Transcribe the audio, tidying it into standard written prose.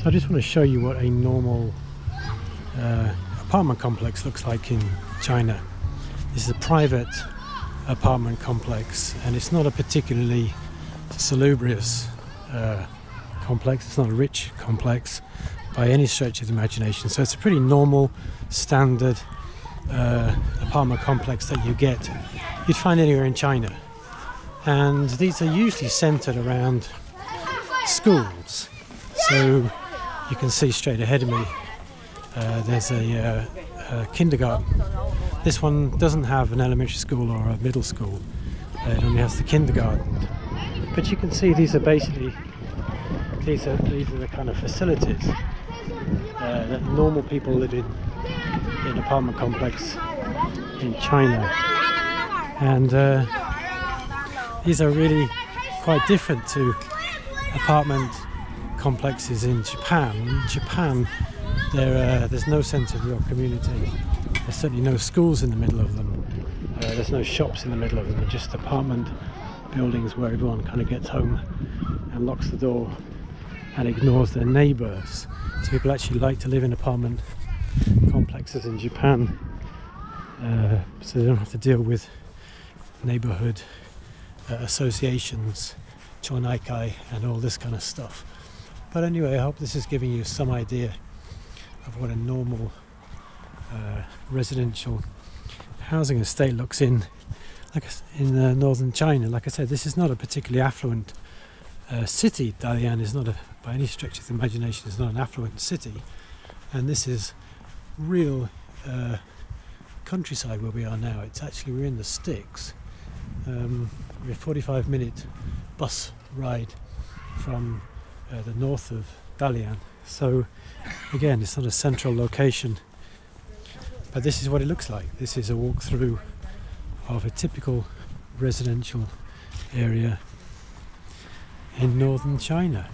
So I just want to show you what a normal apartment complex looks like in China. This is a private apartment complex, and it's not a particularly salubrious complex. It's not a rich complex by any stretch of the imagination. So it's a pretty normal, standard apartment complex that you'd find anywhere in China. And these are usually centered around schools. So you can see straight ahead of me there's a kindergarten. This one doesn't have an elementary school or a middle school. It only has the kindergarten. But you can see these are basically these are the kind of facilities that normal people live in apartment complex in China. And these are really quite different to apartment complexes in Japan. In Japan, there's no sense of real community. There's certainly no schools in the middle of them. There's no shops in the middle of them. They're just apartment buildings where everyone kind of gets home and locks the door and ignores their neighbours. So people actually like to live in apartment complexes in Japan, so they don't have to deal with neighbourhood associations, chonaikai, and all this kind of stuff. But anyway, I hope this is giving you some idea of what a normal residential housing estate looks in northern China. Like I said, this is not a particularly affluent city. Dalian is not by any stretch of the imagination, it's not an affluent city, and this is real countryside where we are now. We're in the sticks. We're a 45-minute bus ride from the north of Dalian. So again, it's not a central location, but this is what it looks like. This is a walkthrough of a typical residential area in northern China.